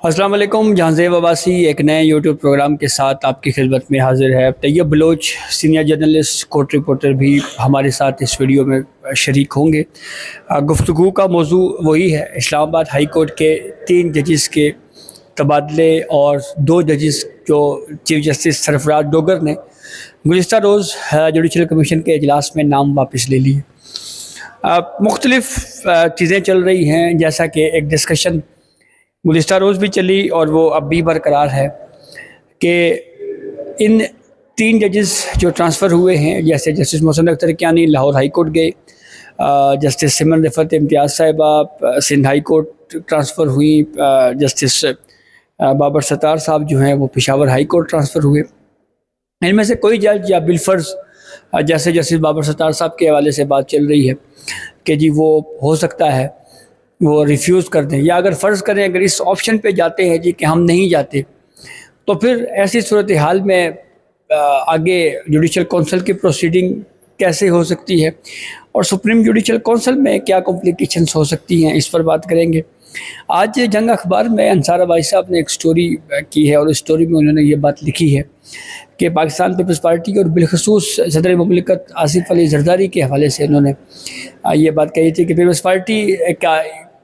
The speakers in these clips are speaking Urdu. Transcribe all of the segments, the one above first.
السلام علیکم. جہاں زیب عباسی ایک نئے یوٹیوب پروگرام کے ساتھ آپ کی خدمت میں حاضر ہے. Tayyab Baloch senior journalist court reporter بھی ہمارے ساتھ اس ویڈیو میں شریک ہوں گے. گفتگو کا موضوع وہی ہے اسلام آباد ہائی کورٹ کے 3 ججز کے تبادلے اور 2 ججز جو چیف جسٹس سرفراز ڈوگر نے گزشتہ روز جوڈیشل کمیشن کے اجلاس میں نام واپس لے لیے. مختلف چیزیں چل رہی ہیں، جیسا کہ ایک ڈسکشن گزشتہ روز بھی چلی اور وہ اب بھی برقرار ہے کہ ان 3 ججز جو ٹرانسفر ہوئے ہیں، جیسے justice Mohsin Akhtar Kayani Lahore high court گئے، جسٹس سمن رفعت امتیاز صاحبہ سندھ ہائی کورٹ ٹرانسفر ہوئیں، جسٹس بابر ستار صاحب جو ہیں وہ پشاور ہائی کورٹ ٹرانسفر ہوئے. ان میں سے کوئی جج یا بالفرض جیسے جسٹس بابر ستار صاحب کے حوالے سے بات چل رہی ہے کہ جی وہ ہو سکتا ہے وہ ریفیوز کر دیں، یا اگر فرض کریں اگر اس آپشن پہ جاتے ہیں جی کہ ہم نہیں جاتے، تو پھر ایسی صورتحال میں آگے جوڈیشل کونسل کی پروسیڈنگ کیسے ہو سکتی ہے اور سپریم جوڈیشل کونسل میں کیا کمپلیکیشنز ہو سکتی ہیں، اس پر بات کریں گے. آج جنگ اخبار میں انصار آبادی صاحب نے ایک سٹوری کی ہے اور اس سٹوری میں انہوں نے یہ بات لکھی ہے کہ پاکستان پیپلز پارٹی اور بالخصوص صدر مملکت آصف علی زرداری کے حوالے سے انہوں نے یہ بات کہی تھی کہ پیپلز پارٹی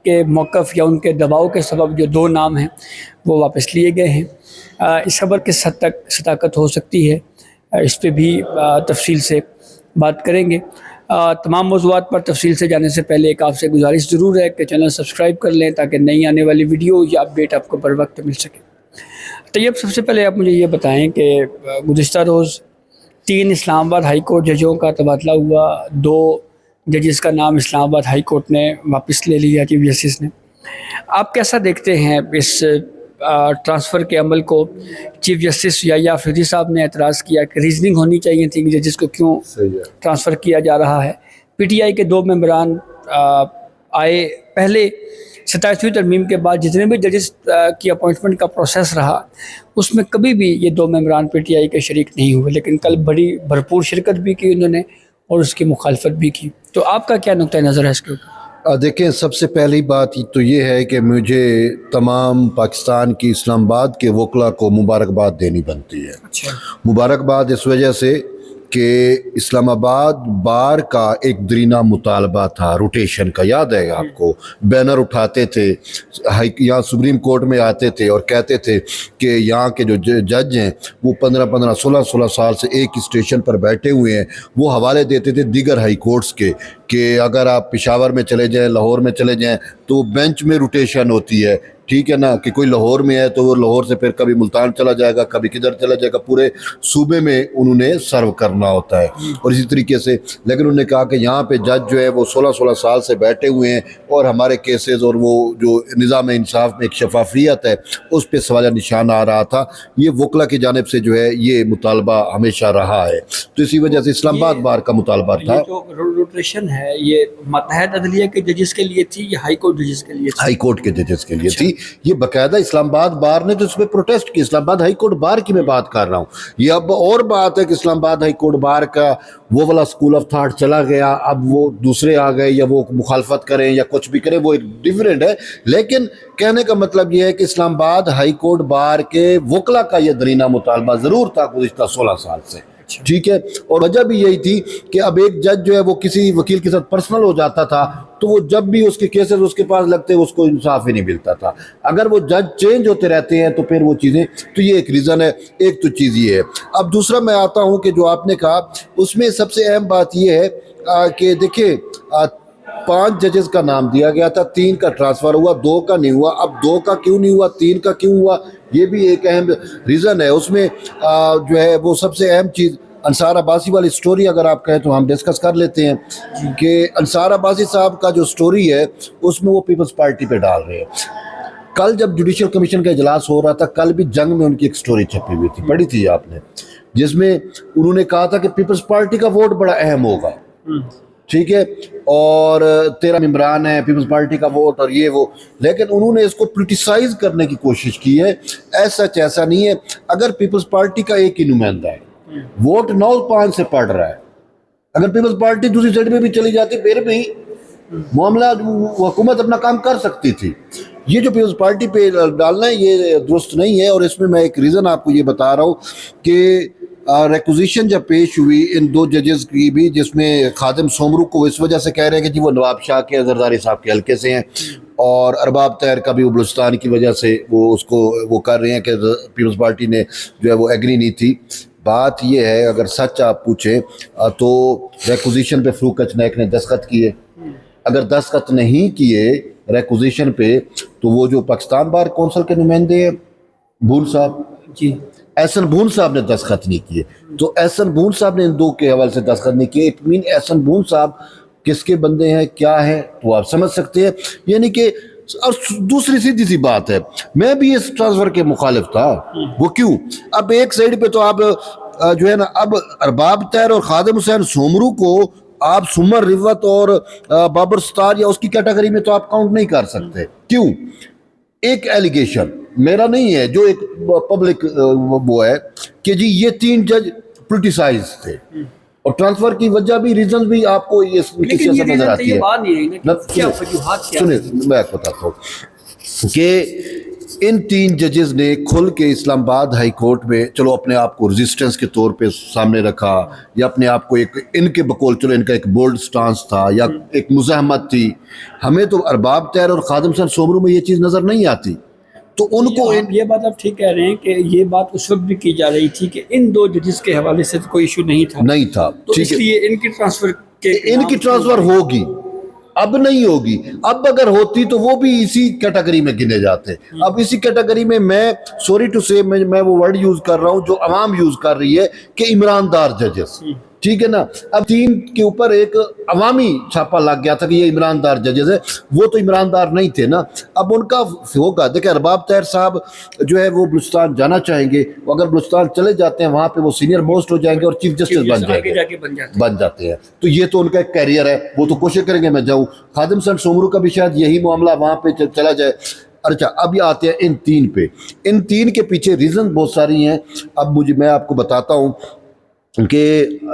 کے موقف یا ان کے دباؤ کے سبب جو 2 نام ہیں وہ واپس لیے گئے ہیں. اس خبر کس حد تک صداقت ہو سکتی ہے، اس پہ بھی تفصیل سے بات کریں گے. تمام موضوعات پر تفصیل سے جانے سے پہلے ایک آپ سے گزارش ضرور ہے کہ چینل سبسکرائب کر لیں تاکہ نئی آنے والی ویڈیو یا اپڈیٹ آپ کو بر وقت مل سکے. طیب سب سے پہلے آپ مجھے یہ بتائیں کہ گزشتہ روز 3 اسلام آباد ہائی کورٹ ججوں کا تبادلہ ہوا، 2 ججز کا نام اسلام آباد ہائی کورٹ نے واپس لے لیا چیف جسٹس نے. آپ کیسا دیکھتے ہیں اس ٹرانسفر کے عمل کو؟ چیف جسٹس یحییٰ آفریدی صاحب نے اعتراض کیا کہ ریزننگ ہونی چاہیے تھی کہ ججز کو کیوں ٹرانسفر کیا جا رہا ہے. پی ٹی آئی کے 2 ممبران آئے، پہلے 27ویں ترمیم کے بعد جتنے بھی ججز کی اپوائنٹمنٹ کا پروسیس رہا اس میں کبھی بھی یہ 2 ممبران پی ٹی آئی کے شریک نہیں ہوئے، لیکن کل بڑی بھرپور شرکت بھی کی انہوں نے اور اس کی مخالفت بھی کی. تو آپ کا کیا نقطہ نظر ہے اس کے اوپر؟ دیکھیں، سب سے پہلی بات تو یہ ہے کہ مجھے تمام پاکستان کی اسلام آباد کے وکلاء کو مبارکباد دینی بنتی ہے. مبارکباد اس وجہ سے کہ اسلام آباد بار کا ایک درینہ مطالبہ تھا روٹیشن کا، یاد ہے آپ کو؟ بینر اٹھاتے تھے، یہاں سپریم کورٹ میں آتے تھے اور کہتے تھے کہ یہاں کے جو جج ہیں وہ 15 16 سال سے ایک اسٹیشن پر بیٹھے ہوئے ہیں. وہ حوالے دیتے تھے دیگر ہائی کورٹس کے کہ اگر آپ پشاور میں چلے جائیں، لاہور میں چلے جائیں تو بینچ میں روٹیشن ہوتی ہے، ٹھیک ہے نا، کہ کوئی لاہور میں ہے تو وہ لاہور سے پھر کبھی ملتان چلا جائے گا، کبھی کدھر چلا جائے گا، پورے صوبے میں انہوں نے سرو کرنا ہوتا ہے. اور اسی طریقے سے لیکن انہوں نے کہا کہ یہاں پہ جج جو ہے وہ 16 سال سے بیٹھے ہوئے ہیں اور ہمارے کیسز اور وہ جو نظام انصاف میں ایک شفافیت ہے اس پہ سوال نشان آ رہا تھا. یہ وکلا کی جانب سے جو ہے یہ مطالبہ ہمیشہ رہا ہے، تو اسی وجہ سے اسلام آباد بار کا مطالبہ تھا. جو روٹیشن ہے یہ ماتحت عدلیہ کے ججز کے لیے تھی یا ہائی کورٹ ججز کے لیے تھی؟ ہائی کورٹ کے ججز کے لیے تھی. یہ باقاعدہ اسلام آباد بار نے تو اس پہ پروٹیسٹ کی. اسلام آباد ہائی کورٹ بار کی میں بات کر رہا ہوں. یہ اب اور بات ہے کہ اسلام آباد ہائی کورٹ بار کا وہ والا اسکول آف تھاٹ چلا گیا، اب وہ دوسرے آ گئے، یا وہ مخالفت کریں یا کچھ بھی کریں وہ ڈیفرنٹ ہے. لیکن کہنے کا مطلب یہ ہے کہ اسلام آباد ہائی کورٹ بار کے وکلا کا یہ درینہ مطالبہ ضرور تھا گزشتہ 16 سال سے، ٹھیک ہے. اور وجہ بھی یہی تھی کہ اب ایک جج جو ہے وہ کسی وکیل کے ساتھ پرسنل ہو جاتا تھا تو وہ جب بھی اس کے کیسز اس کے پاس لگتے اس کو انصاف ہی نہیں ملتا تھا. اگر وہ جج چینج ہوتے رہتے ہیں تو پھر وہ چیزیں، تو یہ ایک ریزن ہے. ایک تو چیز یہ ہے. اب دوسرا میں آتا ہوں کہ جو آپ نے کہا اس میں سب سے اہم بات یہ ہے کہ دیکھیں 5 ججز کا نام دیا گیا تھا، 3 کا ٹرانسفر ہوا، 2 کا نہیں ہوا. اب 2 کا کیوں نہیں ہوا، 3 کا کیوں ہوا، یہ بھی ایک اہم ریزن ہے. اس میں جو ہے وہ سب سے اہم چیز انصار عباسی والی سٹوری اگر آپ کہیں تو ہم ڈسکس کر لیتے ہیں کہ انصار عباسی صاحب کا جو سٹوری ہے اس میں وہ پیپلز پارٹی پہ ڈال رہے ہیں. کل جب جوڈیشل کمیشن کا اجلاس ہو رہا تھا، کل بھی جنگ میں ان کی ایک سٹوری چھپی ہوئی تھی، پڑھی تھی آپ نے، جس میں انہوں نے کہا تھا کہ پیپلز پارٹی کا ووٹ بڑا اہم ہوگا، ٹھیک ہے، اور 13 ممبران ہیں پیپلز پارٹی کا ووٹ اور یہ وہ. لیکن انہوں نے اس کو پولیٹیسائز کرنے کی کوشش کی ہے. ایسا نہیں ہے. اگر پیپلز پارٹی کا ایک ہی نمائندہ ہے، ووٹ 9-5 سے پڑ رہا ہے، اگر پیپلز پارٹی دوسری سائڈ میں بھی چلی جاتی پھر بھی معاملہ حکومت اپنا کام کر سکتی تھی. یہ جو پیپلز پارٹی پہ ڈالنا ہے یہ درست نہیں ہے، اور اس میں ایک ریزن آپ کو یہ بتا رہا ہوں کہ ریکوزیشن جب پیش ہوئی ان دو ججز کی بھی، جس میں خادم سومرو کو اس وجہ سے کہہ رہے ہیں کہ جی وہ نواب شاہ کے زرداری صاحب کے حلقے سے ہیں، اور ارباب طاہر کا بھی وہ بلوچستان کی وجہ سے وہ اس کو وہ کر رہے ہیں کہ پیپلز پارٹی نے جو ہے وہ ایگری نہیں تھی۔ بات یہ ہے اگر سچ آپ پوچھیں تو ریکوزیشن پہ فروخ کچنیک نے دستخط کیے، اگر دستخط نہیں کیے ریکوزیشن پہ تو وہ جو پاکستان بار کونسل کے نمائندے ہیں بھون صاحب، جی احسن بھون صاحب نے دستخط نہیں کیے، تو احسن بھون صاحب نے ان دو کے حوالے سے دستخط نہیں کیے، اٹ مین احسن بھون صاحب کس کے بندے ہیں کیا ہیں تو آپ سمجھ سکتے ہیں۔ یعنی کہ اور دوسری سیدھی سی بات ہے، میں بھی اس ٹرانسفر کے مخالف تھا، وہ کیوں؟ اب ایک سائیڈ پہ تو آپ جو ہے نا اب ارباب طاہر اور خادم حسین سومرو کو آپ سمر روت اور بابر ستار یا اس کی کیٹیگری میں تو آپ کاؤنٹ نہیں کر سکتے، کیوں؟ ایک ایلیگیشن میرا نہیں ہے، جو ایک پبلک وہ ہے کہ جی یہ تین جج پولیٹیسائز تھے، اور ٹرانسفر کی وجہ بھی ریزن بھی آپ کو اس کی سیاست نظر آتی ہے۔ سنیں میں بتاتا ہوں کہ ان تین ججز نے کھل کے اسلام آباد ہائی کورٹ میں چلو اپنے آپ کو ریزسٹنس کے طور پہ سامنے رکھا، یا اپنے آپ کو ایک ان کے بقول چلو ان کا ایک بولڈ سٹانس تھا یا ایک مزاحمت تھی۔ ہمیں تو ارباب طاہر اور خادم حسین سومرو میں یہ چیز نظر نہیں آتی، تو ان کو یہ بات آپ ٹھیک کہہ رہے ہیں کہ یہ بات اس وقت بھی کی جا رہی تھی کہ ان دو ججز کے حوالے سے کوئی ایشو نہیں تھا، تو اس لیے ان کی ٹرانسفر ہوگی، اب نہیں ہوگی، اب اگر ہوتی تو وہ بھی اسی کیٹیگری میں گنے جاتے۔ اب اسی کیٹیگری میں سوری ٹو سے میں وہ ورڈ یوز کر رہا ہوں جو عوام یوز کر رہی ہے کہ عمران دار ججز، ٹھیک ہے نا۔ اب تین کے اوپر ایک عوامی چھاپا لگ گیا تھا کہ یہ عمران دار ججز ہے، وہ تو عمران دار نہیں تھے نا، اب ان کا ہوگا۔ دیکھیں ارباب طاہر صاحب جو ہے وہ بلوچستان جانا چاہیں گے، اگر بلوچستان چلے جاتے ہیں وہاں پہ وہ سینئر موسٹ ہو جائیں گے اور چیف جسٹس بن جاتے ہیں، تو یہ تو ان کا ایک کیریئر ہے، وہ تو کوشش کریں گے میں جاؤں۔ خادم حسین سومرو کا بھی شاید یہی معاملہ وہاں پہ چلا جائے۔ اچھا اب یہ آتے ہیں ان تین پہ، ان تین کے پیچھے ریزن بہت ساری ہیں۔ اب میں آپ کو بتاتا ہوں کہ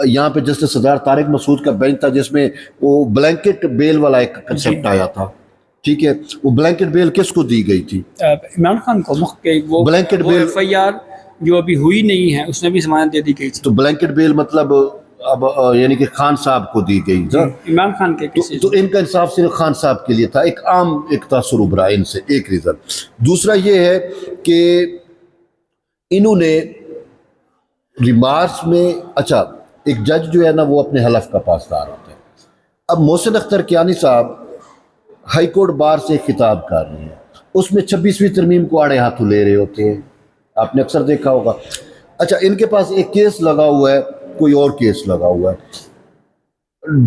یہاں پہ جسٹس سردار طارق مسعود کا بینچ تھا جس میں وہ بلینکٹ بیل والا ایک کنسیپٹ آیا تھا، ٹھیک ہے۔ وہ بلینکٹ بیل کس کو دی گئی تھی؟ عمران خان کو، وہ blanket bail F I R جو ابھی ہوئی نہیں ہے اس میں بھی ضمانت دے دی گئی تھی، تو بلینکٹ بیل مطلب اب یعنی کہ خان صاحب کو دی گئی تھی، عمران خان کے تو ان کا انصاف صرف خان صاحب کے لیے تھا، ایک عام ایک تاثر ابھرا ان سے، ایک ریزن۔ دوسرا یہ ہے کہ انہوں نے ریمارکس میں، اچھا ایک جج جو ہے نا وہ اپنے حلف کا پاسدار ہوتا ہے۔ اب محسن اختر کیانی صاحب ہائی کورٹ بار سے خطاب کر رہے ہیں، اس میں 26ویں ترمیم کو آڑے ہاتھوں لے رہے ہوتے ہیں، آپ نے اکثر دیکھا ہوگا۔ اچھا ان کے پاس ایک کیس لگا ہوا ہے، کوئی اور کیس لگا ہوا ہے۔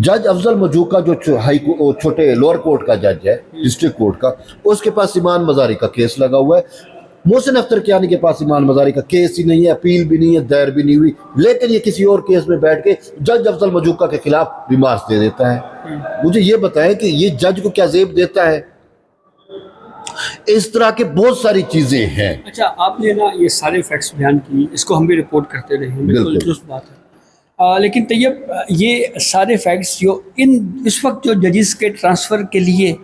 جج افضل مجوکا جو چھوٹے لوور کورٹ کا جج ہے، ڈسٹرکٹ کورٹ کا، اس کے پاس ایمان مزاری کا کیس لگا ہوا ہے۔ محسن اختر کیانی کے پاس ایمان مزاری کا کیس ہی نہیں ہے، اپیل بھی نہیں ہے، دائر بھی نہیں ہوئی، لیکن یہ کسی اور کیس میں بیٹھ کے جج افضل مجوکا کے خلاف ریمارکس دے دیتا ہے۔ مجھے یہ بتائیں کہ یہ جج کو کیا زیب دیتا ہے؟ اس طرح کے بہت ساری چیزیں ہیں۔ اچھا آپ نے نا یہ سارے فیکٹس بیان کی، اس کو ہم بھی رپورٹ کرتے رہے ہیں، بالکل درست بات ہے، لیکن طیب یہ سارے فیکٹس جو اس وقت جو ججز کے ٹرانسفر کے لیے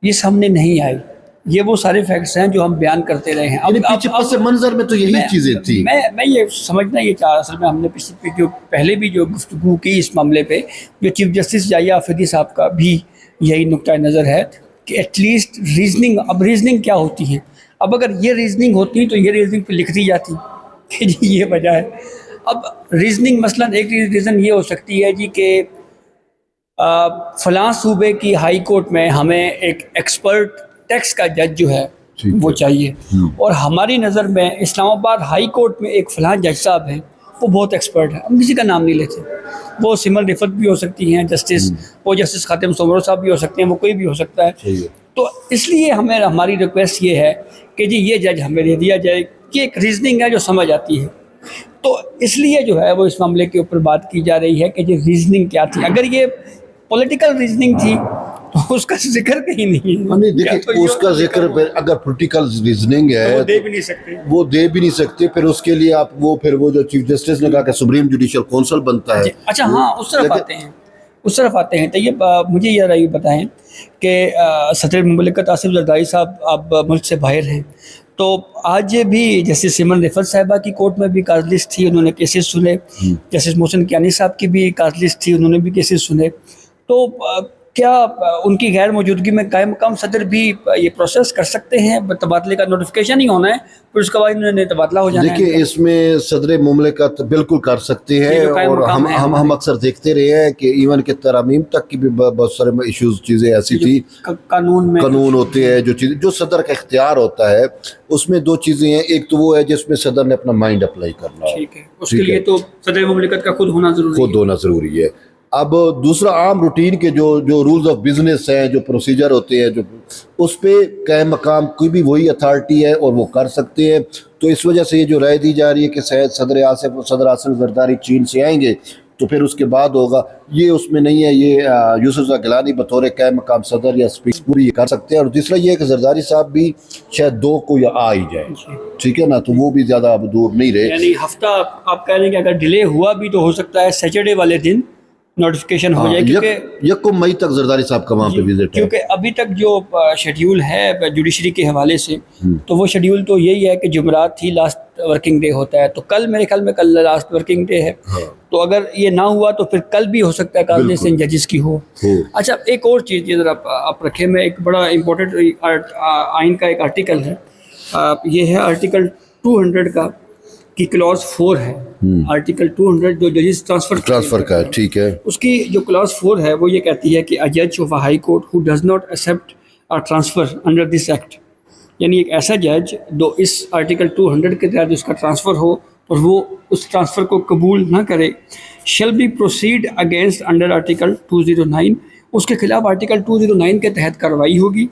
یہ سامنے نہیں آئی، یہ وہ سارے فیکٹس ہیں جو ہم بیان کرتے رہے ہیں۔ پیچھے پس منظر میں تو یہی چیزیں تھیں۔ میں یہ سمجھنا یہ چاہ رہا، اصل میں ہم نے پہلے بھی جو گفتگو کی اس معاملے پہ، جو چیف جسٹس یحییٰ آفریدی صاحب کا بھی یہی نقطۂ نظر ہے کہ ایٹ لیسٹ ریزننگ، اب ریزننگ کیا ہوتی ہے؟ اب اگر یہ ریزننگ ہوتی تو یہ ریزننگ پہ لکھ دی جاتی کہ جی یہ وجہ ہے۔ اب ریزننگ مثلاً ایک ریزن یہ ہو سکتی ہے جی کہ فلاں صوبے کی ہائی کورٹ میں ہمیں ایک ایکسپرٹ ٹیکس کا جج جو ہے وہ چاہیے، اور ہماری نظر میں اسلام آباد ہائی کورٹ میں ایک فلاں جج صاحب ہیں وہ بہت ایکسپرٹ ہیں، ہم کسی کا نام نہیں لیتے، وہ سمر رفت بھی ہو سکتی ہیں جسٹس، وہ جسٹس خادم سومرو صاحب بھی ہو سکتے ہیں، وہ کوئی بھی ہو سکتا ہے۔ تو اس لیے ہماری ریکویسٹ یہ ہے کہ جی یہ جج ہمیں دے دیا جائے، کہ ایک ریزننگ ہے جو سمجھ آتی ہے۔ تو اس لیے جو ہے وہ اس معاملے کے اوپر بات کی جا رہی ہے کہ جی ریزننگ کیا تھی۔ اگر یہ پولیٹیکل ریزننگ تھی تو اس کا ذکر کہیں نہیں ہے، دیکھیں اس کا ذکر اگر پولیٹیکل ریزننگ ہے وہ دے بھی نہیں سکتے، وہ دے بھی نہیں سکتے، پھر اس کے لیے آپ پھر وہ جو چیف جسٹس نے کہا کہ سپریم جوڈیشل کونسل بنتا ہے۔ اچھا ہاں اس طرف آتے ہیں، تو یہ مجھے یہ رائے بتائیں کہ صدر مملکت آصف زرداری صاحب اب ملک سے باہر ہیں، تو آج بھی جسٹس سمن رفعت صاحبہ کی کورٹ میں بھی کاز لسٹ تھی، انہوں نے کیسز سنے، جسٹس محسن کیانی صاحب کی بھی کاز لسٹ تھی، انہوں نے بھی کیسز سنے. تو کیا ان کی غیر موجودگی میں قائم مقام صدر بھی یہ پروسیس کر سکتے ہیں؟ تبادلے کا نوٹیفیکیشن ہی ہونا ہے، پھر اس کے بعد انہوں نے تبادلہ ہو جانا ہے. دیکھیں اس میں صدر مملکت بالکل کر سکتے ہیں، اور ہم اکثر دیکھتے رہے ہیں کہ ایون کہ ترامیم تک کی بھی بہت سارے ایشوز چیزیں ایسی تھی، قانون ہوتے ہیں جو صدر کا اختیار ہوتا ہے، اس میں دو چیزیں ہیں. ایک تو وہ ہے جس میں صدر نے اپنا مائنڈ اپلائی کرنا ہے، ٹھیک ہے، اس کے لیے تو صدر مملکت کا خود ہونا ضروری ہے. اب دوسرا عام روٹین کے جو رولز آف بزنس ہیں، جو پروسیجر ہوتے ہیں، جو اس پہ قائم مقام کوئی بھی وہی اتھارٹی ہے اور وہ کر سکتے ہیں. تو اس وجہ سے یہ جو رائے دی جا رہی ہے کہ صدر آصف زرداری چین سے آئیں گے تو پھر اس کے بعد ہوگا، یہ اس میں نہیں ہے. یہ یوسف رضا گیلانی بطور قائم مقام صدر یا اسپیکر بھی یہ کر سکتے ہیں. اور تیسرا یہ ہے کہ زرداری صاحب بھی شاید 2 کو یا آ ہی جائیں، ٹھیک ہے نا، تو وہ بھی زیادہ اب دور نہیں رہے. یعنی ہفتہ آپ کہہ رہے ہیں کہ اگر ڈیلے ہوا بھی تو ہو سکتا ہے سیٹرڈے والے دن نوٹیفیکیشن ہو جائے، کیونکہ 1 مئی تک زرداری صاحب کا وہاں پہ وزٹ ہے. کیونکہ ابھی تک جو شیڈیول ہے جوڈیشری کے حوالے سے، تو وہ شیڈیول تو یہی ہے کہ جمعرات ہی لاسٹ ورکنگ ڈے ہوتا ہے، تو کل میرے خیال میں کل لاسٹ ورکنگ ڈے ہے. تو اگر یہ نہ ہوا تو پھر کل بھی ہو سکتا ہے کالج سے ججز کی ہو. اچھا ایک اور چیز یہ ذرا آپ رکھیں، میں ایک بڑا امپورٹنٹ آئین کا ایک آرٹیکل ہے، یہ ہے آرٹیکل 200 کا کی کلاس 4 ہے. آرٹیکل 200 جو ججز ٹرانسفر کا ہے، ٹھیک ہے، اس کی جو کلاس 4 ہے وہ یہ کہتی ہے کہ a judge of a high court who does not accept a transfer under this act، یعنی ایک ایسا جج جو اس آرٹیکل 200 کے تحت اس کا ٹرانسفر ہو اور وہ اس ٹرانسفر کو قبول نہ کرے، shall be proceed against under article 209، اس کے خلاف آرٹیکل 209 کے تحت کارروائی ہوگی.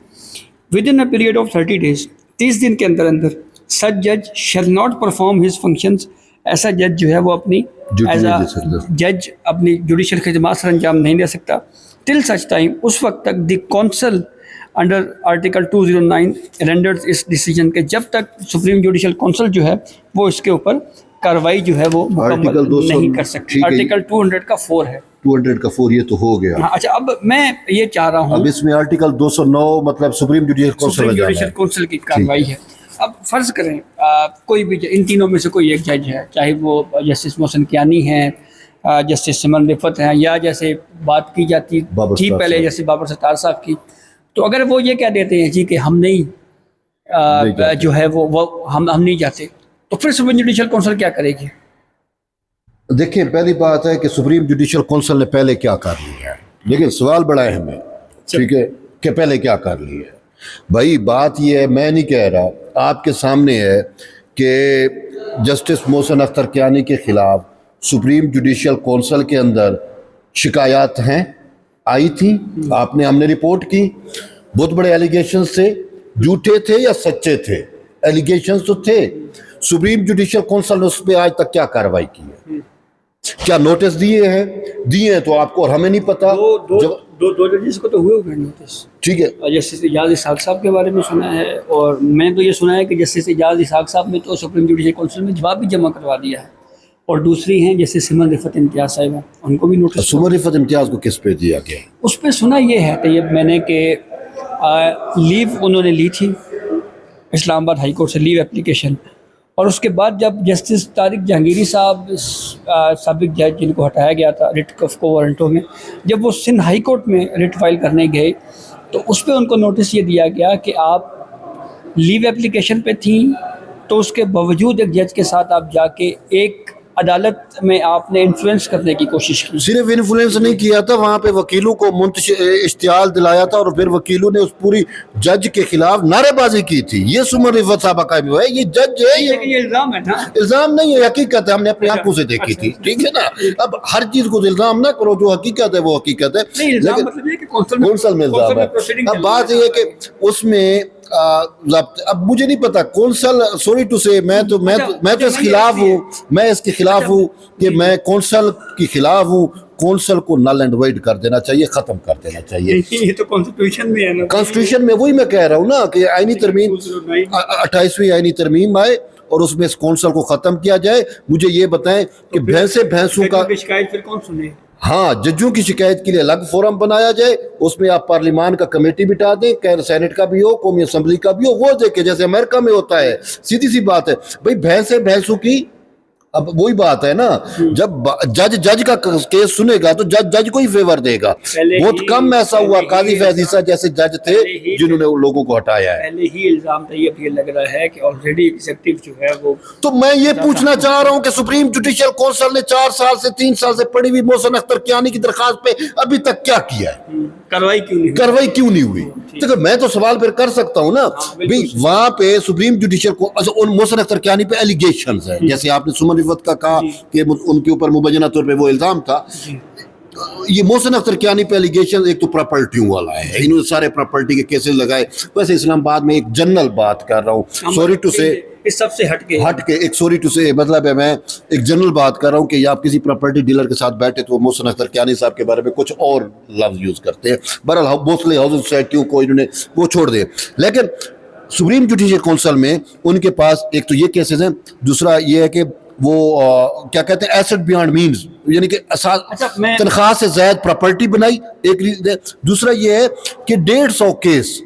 within a period of 30 days، 30 دن کے اندر such judge shall not perform his functions، ایسا جج جو ہے وہ اپنی ایز اے جج اپنی جوڈیشل خدمات سر انجام نہیں دے سکتا till such time، اس وقت تک دی کونسل انڈر آرٹیکل 209 رینڈرز اس ڈیسیجن کے، جب تک سپریم جوڈیشل کونسل جو ہے وہ اس کے اوپر کارروائی جو ہے وہ مکمل نہیں کر سکتی. آرٹیکل 200 کا 4 ہے، 200 کا 4 یہ تو ہو گیا. اچھا اب میں یہ چاہ رہا ہوں، اب اس میں آرٹیکل 209 مطلب سپریم جوڈیشل کونسل کی کارروائی ہے. اب فرض کریں کوئی بھی ان تینوں میں سے کوئی ایک جج ہے، چاہے وہ جسٹس محسن کیانی ہیں، جسٹس سمن رفعت ہیں، یا جیسے بات کی جاتی تھی پہلے جیسے بابر ستار صاحب کی، تو اگر وہ یہ کہہ دیتے ہیں جی کہ ہم نہیں جو ہے وہ ہم نہیں جاتے، تو پھر سپریم جوڈیشل کونسل کیا کرے گی؟ دیکھیں پہلی بات ہے کہ سپریم جوڈیشل کونسل نے پہلے کیا کر لیا ہے، لیکن سوال بڑا اہم ہے، ٹھیک ہے، کہ پہلے کیا کر لیا ہے. بھائی بات یہ ہے، میں نہیں کہہ رہا، آپ کے سامنے ہے کہ جسٹس محسن اختر کیانی کے خلاف سپریم جوڈیشل کونسل کے اندر شکایات ہیں، آئی تھیں، ہم نے رپورٹ کی، بہت بڑے ایلیگیشنز تھے، جھوٹے تھے یا سچے تھے، ایلیگیشنز تو تھے. سپریم جوڈیشل کونسل نے اس پہ آج تک کیا کارروائی کی ہے؟ کیا نوٹس دیے ہیں تو آپ کو اور ہمیں نہیں پتا. دو ججز کو تو ہوئے نوٹس، ٹھیک ہے، جسٹس اعجاز اسحاق صاحب کے بارے میں سنا ہے، اور میں تو یہ سنا ہے کہ جسٹس اعجاز اسحاق صاحب نے تو سپریم جوڈیشل کونسل میں جواب بھی جمع کروا دیا ہے، اور دوسری ہیں جیسے سمن رفعت امتیاز صاحبہ، ان کو بھی نوٹس. سمن رفعت امتیاز کو کس پہ دیا گیا؟ اس پہ سنا یہ ہے طیب میں نے کہ لیو انہوں نے لی تھی اسلام آباد ہائی کورٹ سے، لیو اپلیکیشن، اور اس کے بعد جب جسٹس طارق جہانگیری صاحب سابق جج جن کو ہٹایا گیا تھا ریٹ کو وارنٹوں میں، جب وہ سندھ ہائی کورٹ میں ریٹ فائل کرنے گئے تو اس پہ ان کو نوٹس یہ دیا گیا کہ آپ لیو اپلیکیشن پہ تھیں، تو اس کے باوجود ایک جج کے ساتھ آپ جا کے ایک عدالت میں آپ نے انفلوئنس کرنے کی کوشش کی. صرف انفلوئنس نہیں کیا تھا، وہاں پہ وکیلوں کو اشتعال دلایا تھا، اور پھر وکیلوں نے اس پوری جج کے خلاف نعرے بازی کی تھی. یہ سمن رفعت صاحبہ کا بھی ہے، یہ جج ہے، یہ الزام ہے نا، الزام نہیں ہے، حقیقت ہے، ہم نے اپنی آنکھوں سے دیکھی تھی، ٹھیک ہے نا. اب ہر چیز کو الزام نہ کرو، جو حقیقت ہے وہ حقیقت ہے، لیکن کونسل میں الزام ہے. اب بات یہ ہے کہ اس میں اب مجھے نہیں پتا کونسل، سوری ٹو سے، میں تو اس خلاف ہوں، میں اس کے خلاف ہوں کہ میں کونسل کے خلاف ہوں. کونسل کو نل اینڈ وائڈ کر دینا چاہیے، ختم کر دینا چاہیے. یہ تو کانسٹیٹیوشن میں ہے نا، کانسٹیٹیوشن میں، وہی میں کہہ رہا ہوں نا کہ آئینی ترمیم 28ویں آئینی ترمیم آئے اور اس میں اس کونسل کو ختم کیا جائے. مجھے یہ بتائیں کہ بھینسوں کا شکایت پھر کون سنے؟ ہاں ججوں کی شکایت کے لیے الگ فورم بنایا جائے, اس میں آپ پارلیمان کا کمیٹی بٹھا دیں, سینٹ کا بھی ہو, قومی اسمبلی کا بھی ہو, وہ دیکھے جیسے امریکہ میں ہوتا ہے. سیدھی سی بات ہے بھائی, بھینسوں کی اب وہی بات ہے نا, جب جج کا کیس سنے گا تو جج کو ہی فیور دے گا. بہت کم ایسا ہوا, قاضی فیض عیسیٰ جیسے جج تھے جنہوں نے لوگوں کو ہٹایا ہے. پہلے ہی الزام طیب یہ لگ رہا ہے کہ آلریڈی ایگزیکٹو جو ہے وہ, تو میں یہ پوچھنا چاہ رہا ہوں کہ سپریم جوڈیشل کونسل نے 4 سال سے 3 سال سے پڑی ہوئی محسن اختر کیانی کی درخواست پہ ابھی تک کیا کیا ہے؟ کاروائی کیوں نہیں ہوئی؟ دیکھو میں تو سوال پھر کر سکتا ہوں نا بھی, وہاں پہ سپریم جوڈیشل کو ان محسن اختر کیانی پہ ایلیگیشنز ہیں, جیسے آپ نے سمن رفت کا کہا کہ ان کے اوپر مبینہ طور پہ وہ الزام تھا. یہ محسن اختر کیانی پہ ایلیگیشن ایک تو پراپرٹیوں والا ہے, انہوں نے سارے پراپرٹی کے کیسز لگائے. ویسے اسلام آباد میں ایک جنرل بات کر رہا ہوں, سوری ٹو سے اس سب سے ہٹ کے ایک سوری ٹو سے مطلب ہے میں ایک جنرل بات کر رہا ہوں کہ آپ کسی پراپرٹی ڈیلر کے ساتھ بیٹھے تو محسن اختر کیانی صاحب کے بارے میں کچھ اور لفظ یوز کرتے ہیں. بہرحال موسٹلی ہاؤسنگ سوسائٹیوں کو انہوں نے وہ چھوڑ دے. لیکن سپریم جوڈیشل کونسل میں ان کے پاس ایک تو یہ کیسز ہیں, دوسرا یہ ہے کہ وہ کیا کہتے ہیں ایسٹ بیانڈ مینز, یعنی کہ تنخواہ سے زائد پراپرٹی بنائی, ایک دوسرا یہ ہے کہ 150 کیس,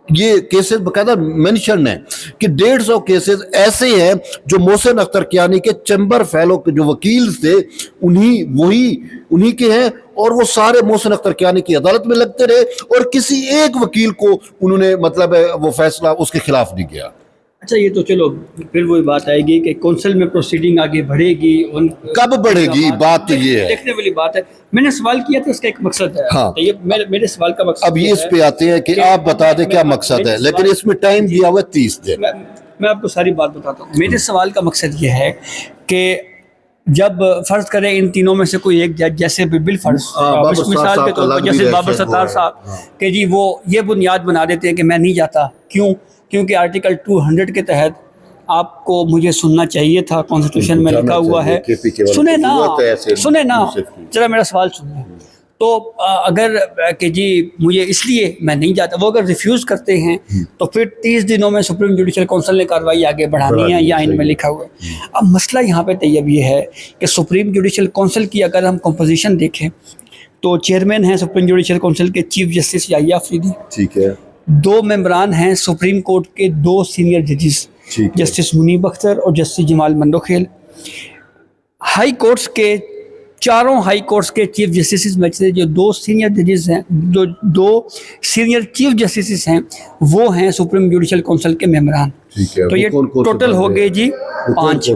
یہ کیسز باقاعدہ مینشن ہے کہ 150 کیسز ایسے ہیں جو محسن اختر کیانی کے چیمبر فیلو کے جو وکیل تھے انہی کے ہیں, اور وہ سارے محسن اختر کیانی کی عدالت میں لگتے رہے اور کسی ایک وکیل کو انہوں نے مطلب وہ فیصلہ اس کے خلاف نہیں کیا. اچھا یہ تو چلو پھر وہی بات آئے گی کہ کونسل میں پروسیڈنگ آگے بڑھے گی, کب بڑھے گی, بات تو یہ ہے دیکھنے والی بات ہے. میں نے سوال کیا تھا اس کا ایک مقصد ہے, ہاں میرے سوال کا مقصد اب یہ اس پہ آتے ہیں کہ آپ بتا دیں کیا مقصد ہے, لیکن اس میں ٹائم دیا ہوا 30 دن. میں آپ کو ساری بات بتاتا ہوں. میرے سوال کا مقصد یہ ہے کہ جب فرض کریں ان تینوں میں سے کوئی ایک جج, جیسے بالفرض مثال کے طور پر جیسے بابر ستار صاحب کہ جی وہ یہ بنیاد بنا دیتے ہیں کہ میں نہیں جاتا, کیونکہ آرٹیکل 200 کے تحت آپ کو مجھے سننا چاہیے تھا, کانسٹیٹیوشن میں لکھا ہوا ہے. سنیں نا ذرا میرا سوال سنیں. تو اگر کہ جی مجھے اس لیے میں نہیں جاتا, وہ اگر ریفیوز کرتے ہیں تو پھر 30 دنوں میں سپریم جوڈیشل کونسل نے کارروائی آگے بڑھانی ہے یا ان میں لکھا ہوا ہے. اب مسئلہ یہاں پہ طیب یہ ہے کہ سپریم جوڈیشل کونسل کی اگر ہم کمپوزیشن دیکھیں تو چیئرمین ہیں سپریم جوڈیشل کونسل کے چیف جسٹس یحییٰ آفریدی, ٹھیک ہے, 2 ممبران ہیں سپریم کورٹ کے 2 سینئر ججز, جسٹس منیب اختر اور جسٹس جمال مندوخیل. ہائی کورٹس کے 4 ہائی کورٹس کے چیف جسٹس میں سے جو 2 سینئر ججز ہیں, جو 2 سینئر چیف جسٹس ہیں, وہ ہیں سپریم جوڈیشل کونسل کے ممبران. تو یہ ٹوٹل ہو گئے جی 5.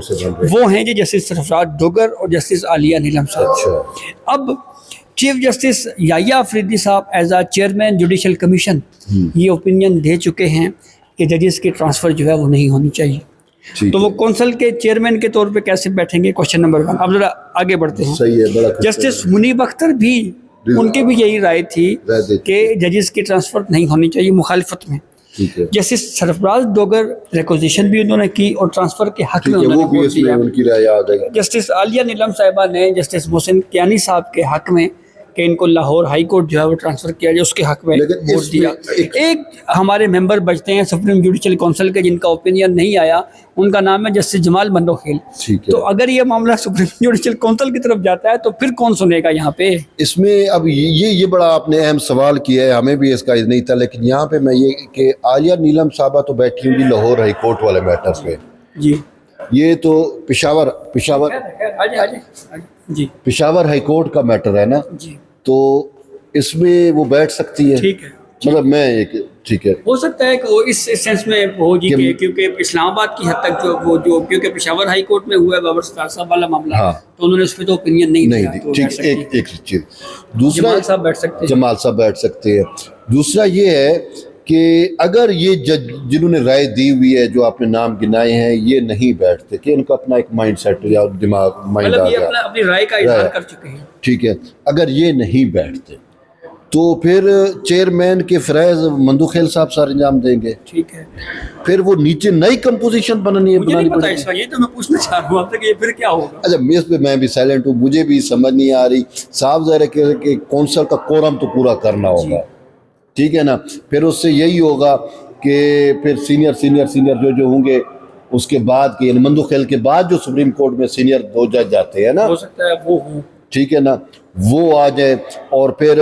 وہ ہیں جی جسٹس سرفراز ڈوگر اور جسٹس عالیہ نیلم صاحب. اب چیف جسٹس یحییٰ آفریدی صاحب as a chairman judicial commission یہ اوپینین دے چکے ہیں کہ ججز کی ٹرانسفر جو ہے وہ نہیں ہونی چاہیے. تو وہ کونسل کے چیئرمین کے طور پہ کیسے بیٹھیں گے, کوشچن نمبر 1. اب ذرا آگے بڑھتے ہیں. جسٹس منیب اختر بھی ان کی بھی یہی رائے تھی کہ ججز کی ٹرانسفر نہیں ہونی چاہیے مخالفت میں. جسٹس سرفراز ڈوگر ریکوزیشن بھی انہوں نے کی اور ٹرانسفر کے حق میں انہوں نے ووٹ دیا. جسٹس عالیہ نیلم صاحبہ نے جسٹس محسن کیانی صاحب کے حق میں کہ ان کو لاہور ہائی کورٹ جو ہے وہ ٹرانسفر کیا جائے اس کے حق میں ووٹ دیا. ایک ہمارے ممبر بچتے ہیں سپریم جوڈیشل کونسل کے جن کا اوپینین نہیں آیا, ان کا نام ہے جسٹس جمال مندوخیل. تو اگر یہ معاملہ سپریم جوڈیشل کونسل کی طرف جاتا ہے تو پھر کون سنے گا یہاں پہ؟ اس میں اب یہ بڑا آپ نے اہم سوال کیا ہے, ہمیں بھی اس کا نہیں تھا, لیکن یہاں پہ میں یہ کہ عالیہ نیلم صاحبہ تو بیٹھی ہوں گی لاہور ہائی کورٹ والے میٹر پہ. جی یہ تو پشاور ہائی کورٹ کا میٹر ہے نا, تو اس میں وہ بیٹھ سکتی ہے. ٹھیک ہے, مطلب میں ایک ٹھیک ہے ہو سکتا ہے کہ وہ اس سینس میں ہو جی کہ کیونکہ اسلام آباد کی حد تک جو کیونکہ پشاور ہائی کورٹ میں ہوا ہے بابر ستار صاحب والا معاملہ, تو انہوں نے اس پہ تو اوپینین نہیں دیا. ٹھیک, ایک چیز. دوسرا جمال صاحب بیٹھ سکتے ہیں. جمال صاحب بیٹھ سکتے ہیں. دوسرا یہ ہے کہ اگر یہ جج جنہوں نے رائے دی ہوئی ہے جو آپ نے نام گنائے ہیں یہ نہیں بیٹھتے, کہ ان کا اپنا ایک مائنڈ سیٹ یا دماغ مائنڈ آ گیا, اپنی رائے کا اظہار کر چکے ہیں. ٹھیک ہے, اگر یہ نہیں بیٹھتے تو پھر چیئرمین کے فریض مندوخیل صاحب سارے انجام دیں گے. ٹھیک ہے, پھر وہ نیچے نئی کمپوزیشن بنانی مجھے نہیں پتا پڑے اس کا, یہ تو میں پوچھنا چاہ رہا ہوں آپ سے کہ یہ پھر کیا ہوگا. اچھا اس پہ میں بھی سائلنٹ ہوں, مجھے بھی سمجھ نہیں آ رہی. صاحب ظاہر ہے کہ کونسل کا کورم تو پورا کرنا ہوگا, ٹھیک ہے نا. پھر اس سے یہی ہوگا کہ پھر سینئر جو ہوں گے اس کے بعد کہ مندوخیل کے بعد جو سپریم کورٹ میں سینئر 2 جج جاتے ہیں نا, ہو سکتا ہے وہ ہوں. ٹھیک ہے نا, وہ آ جائے. اور پھر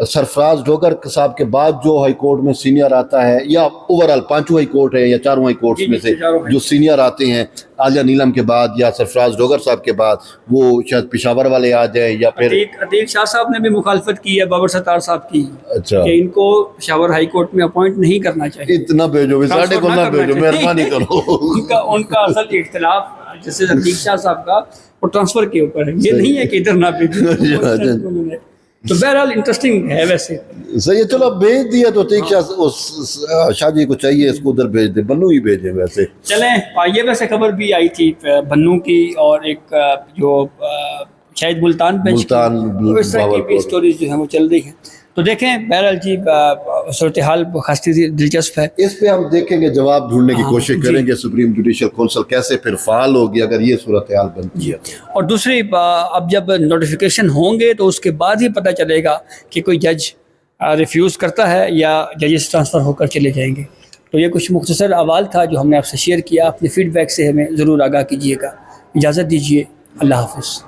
سرفراز ڈوگر صاحب کے بعد جو ہائی کورٹ میں سینئر آتا ہے, یا اوور آل 5 ہائی کورٹ ہے یا 4 ہائی کورٹس میں سے جو سینئر آتے ہیں, عالیہ نیلم کے بعد یا سرفراز ڈوگر صاحب کے بعد, وہ شاید پشاور والے آ جائیں, یا پھر عتیق شاہ صاحب نے بھی مخالفت کی ہے بابر ستار صاحب کی, اچھا کہ ان کو پشاور ہائی کورٹ میں اپوائنٹ نہیں کرنا چاہیے. اتنا بھیجو بھی, ساڑھے کو نہ بھیجو, مہربانی کرو. ان کا اصل اختلاف جیسے عتیق شاہ صاحب کا وہ ٹرانسفر کے اوپر ہے, یہ نہیں ہے کہ ادھر نہ بھیجو. تو بہرحال انٹرسٹنگ ہے ویسے. صحیح ہے, چلو بھیج دیا تو ٹھیک, شاہ جی کو چاہیے اس کو ادھر بھیج دے, بنو ہی بھیجے. ویسے چلیں, یہ ویسے خبر بھی آئی تھی بنو کی, اور ایک جو شاید ملتان بینچ کی, اس طرح کی بھی اسٹوریز جو ہیں وہ چل رہی ہیں. تو دیکھیں بہرحال جی صورتحال خاصی دلچسپ ہے. اس پہ ہم دیکھیں گے, جواب ڈھونڈنے کی کوشش کریں گے سپریم جوڈیشل کونسل کیسے پھر فعال ہوگی اگر یہ صورتحال بنتی ہے. اور دوسری اب جب نوٹیفیکیشن ہوں گے تو اس کے بعد ہی پتہ چلے گا کہ کوئی جج ریفیوز کرتا ہے یا ججز ٹرانسفر ہو کر چلے جائیں گے. تو یہ کچھ مختصر احوال تھا جو ہم نے آپ سے شیئر کیا. اپنے فیڈ بیک سے ہمیں ضرور آگاہ کیجیے گا. اجازت دیجیے, اللہ حافظ.